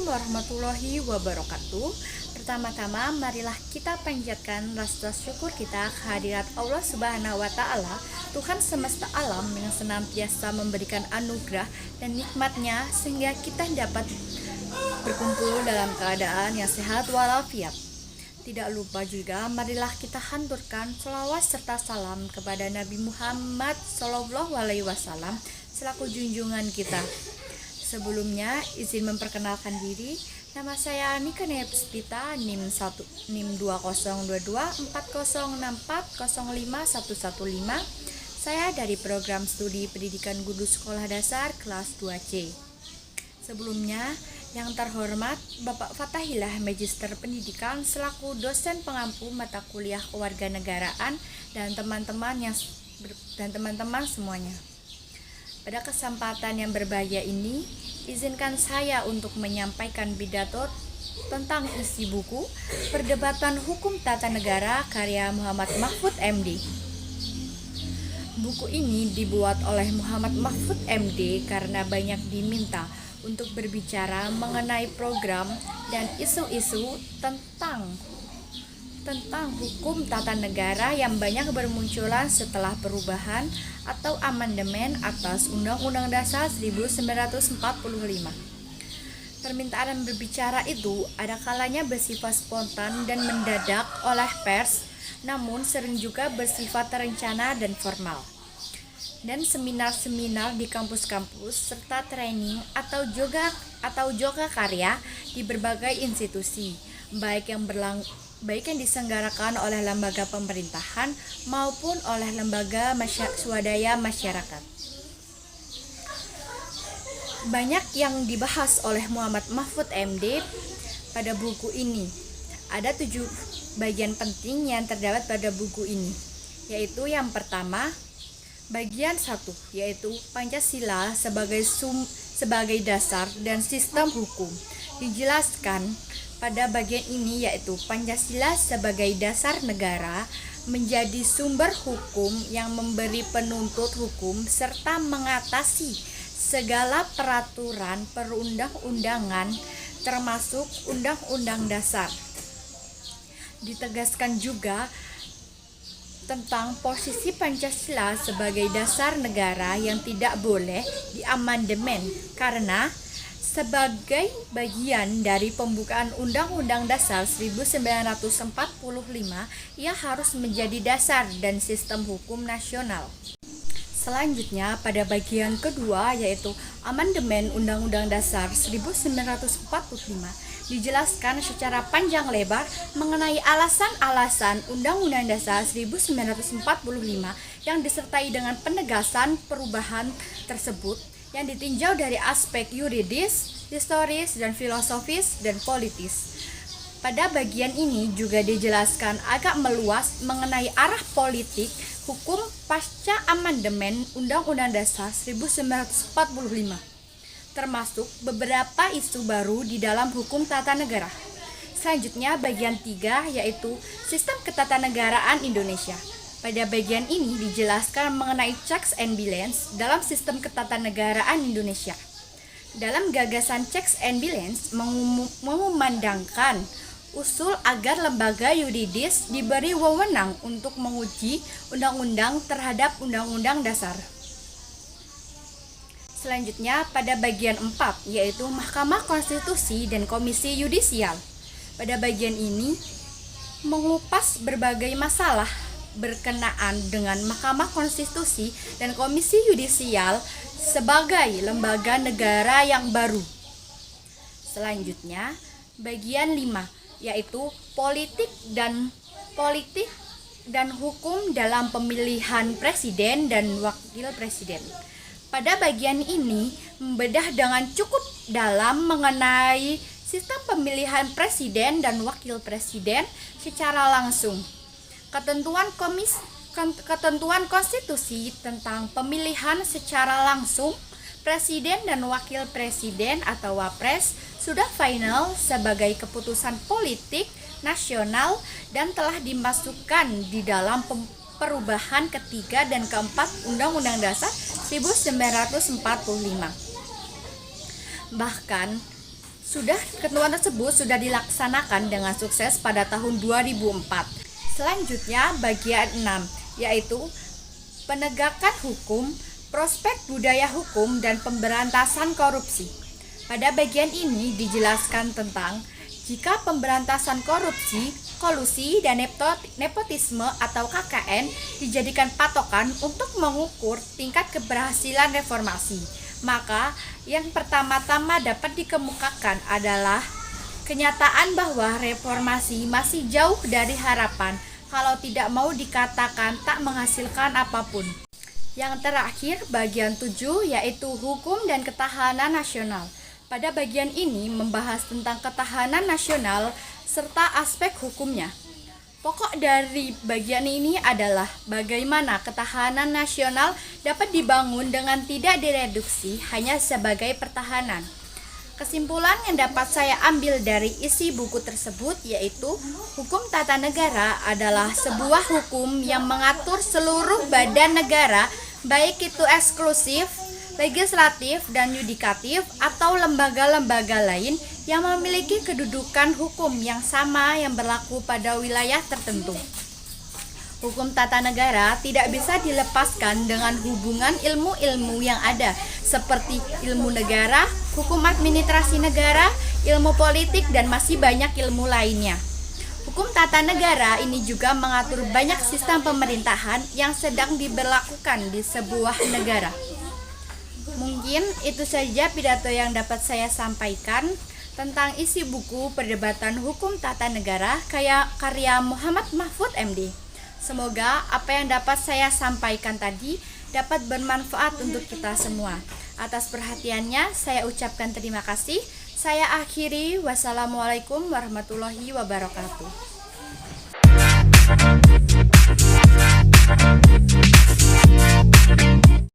warahmatullahi wabarakatuh. Pertama-tama marilah kita panjatkan rasa syukur kita kehadirat Allah Subhanahu wa Ta'ala, Tuhan semesta alam yang senantiasa memberikan anugerah dan nikmatnya sehingga kita dapat berkumpul dalam keadaan yang sehat walafiat. Tidak lupa juga marilah kita haturkan sholawat serta salam kepada Nabi Muhammad SAW selaku junjungan kita. Sebelumnya, izin memperkenalkan diri. Nama saya Nika Nepstita, NIM 2022406406405115. Saya dari program studi pendidikan guru sekolah dasar kelas 2C. Sebelumnya, yang terhormat Bapak Fatahillah Magister Pendidikan selaku dosen pengampu mata kuliah kewarganegaraan dan teman-teman semuanya. Pada kesempatan yang berbahagia ini, izinkan saya untuk menyampaikan pidato tentang isi buku Perdebatan Hukum Tata Negara karya Muhammad Mahfud MD. Buku ini dibuat oleh Muhammad Mahfud MD karena banyak diminta untuk berbicara mengenai program dan isu-isu tentang hukum tata negara yang banyak bermunculan setelah perubahan atau amandemen atas Undang-Undang Dasar 1945. Permintaan berbicara itu ada kalanya bersifat spontan dan mendadak oleh pers, namun sering juga bersifat terencana dan formal. Dan seminar-seminar di kampus-kampus serta training atau yoga karya di berbagai institusi, baik yang diselenggarakan oleh lembaga pemerintahan maupun oleh lembaga swadaya masyarakat. Banyak yang dibahas oleh Muhammad Mahfud MD pada buku ini. Ada 7 bagian penting yang terdapat pada buku ini, yaitu yang pertama, bagian 1, yaitu Pancasila sebagai dasar dan sistem hukum. Dijelaskan pada bagian ini yaitu Pancasila sebagai dasar negara menjadi sumber hukum yang memberi penuntut hukum serta mengatasi segala peraturan perundang-undangan termasuk Undang-Undang Dasar. Ditegaskan juga tentang posisi Pancasila sebagai dasar negara yang tidak boleh diamandemen karena sebagai bagian dari pembukaan Undang-Undang Dasar 1945, ia harus menjadi dasar dan sistem hukum nasional. Selanjutnya, pada bagian kedua yaitu amandemen Undang-Undang Dasar 1945, dijelaskan secara panjang lebar mengenai alasan-alasan Undang-Undang Dasar 1945 yang disertai dengan penegasan perubahan tersebut yang ditinjau dari aspek yuridis, historis, dan filosofis, dan politis. Pada bagian ini juga dijelaskan agak meluas mengenai arah politik hukum pasca amandemen Undang-Undang Dasar 1945, termasuk beberapa isu baru di dalam hukum tata negara. Selanjutnya bagian 3 yaitu sistem ketatanegaraan Indonesia. Pada bagian ini dijelaskan mengenai checks and balance dalam sistem ketatanegaraan Indonesia. Dalam gagasan checks and balance mengumandangkan usul agar lembaga yuridis diberi wewenang untuk menguji undang-undang terhadap undang-undang dasar. Selanjutnya pada bagian 4 yaitu Mahkamah Konstitusi dan Komisi Yudisial. Pada bagian ini mengupas berbagai masalah berkenaan dengan Mahkamah Konstitusi dan Komisi Yudisial sebagai lembaga negara yang baru. Selanjutnya, bagian 5 yaitu politik dan hukum dalam pemilihan presiden dan wakil presiden. Pada bagian ini membedah dengan cukup dalam mengenai sistem pemilihan presiden dan wakil presiden secara langsung. Ketentuan konstitusi tentang pemilihan secara langsung presiden dan wakil presiden atau wapres sudah final sebagai keputusan politik nasional dan telah dimasukkan di dalam perubahan ketiga dan keempat Undang-Undang Dasar 1945. Bahkan Ketentuan tersebut sudah dilaksanakan dengan sukses pada tahun 2004. Selanjutnya bagian 6, yaitu penegakan hukum, prospek budaya hukum, dan pemberantasan korupsi. Pada bagian ini dijelaskan tentang jika pemberantasan korupsi, kolusi, dan nepotisme atau KKN dijadikan patokan untuk mengukur tingkat keberhasilan reformasi, maka yang pertama-tama dapat dikemukakan adalah kenyataan bahwa reformasi masih jauh dari harapan, kalau tidak mau dikatakan tak menghasilkan apapun. Yang terakhir, bagian 7, yaitu hukum dan ketahanan nasional. Pada bagian ini membahas tentang ketahanan nasional serta aspek hukumnya. Pokok dari bagian ini adalah bagaimana ketahanan nasional dapat dibangun dengan tidak direduksi hanya sebagai pertahanan. Kesimpulan yang dapat saya ambil dari isi buku tersebut yaitu hukum tata negara adalah sebuah hukum yang mengatur seluruh badan negara, baik itu eksklusif, legislatif, dan yudikatif atau lembaga-lembaga lain yang memiliki kedudukan hukum yang sama yang berlaku pada wilayah tertentu. Hukum tata negara tidak bisa dilepaskan dengan hubungan ilmu-ilmu yang ada seperti ilmu negara, hukum administrasi negara, ilmu politik, dan masih banyak ilmu lainnya. Hukum tata negara ini juga mengatur banyak sistem pemerintahan yang sedang diberlakukan di sebuah negara. Mungkin itu saja pidato yang dapat saya sampaikan tentang isi buku Perdebatan Hukum Tata Negara karya Muhammad Mahfud MD. Semoga apa yang dapat saya sampaikan tadi dapat bermanfaat untuk kita semua. Atas perhatiannya saya ucapkan terima kasih. Saya akhiri. Wassalamualaikum warahmatullahi wabarakatuh.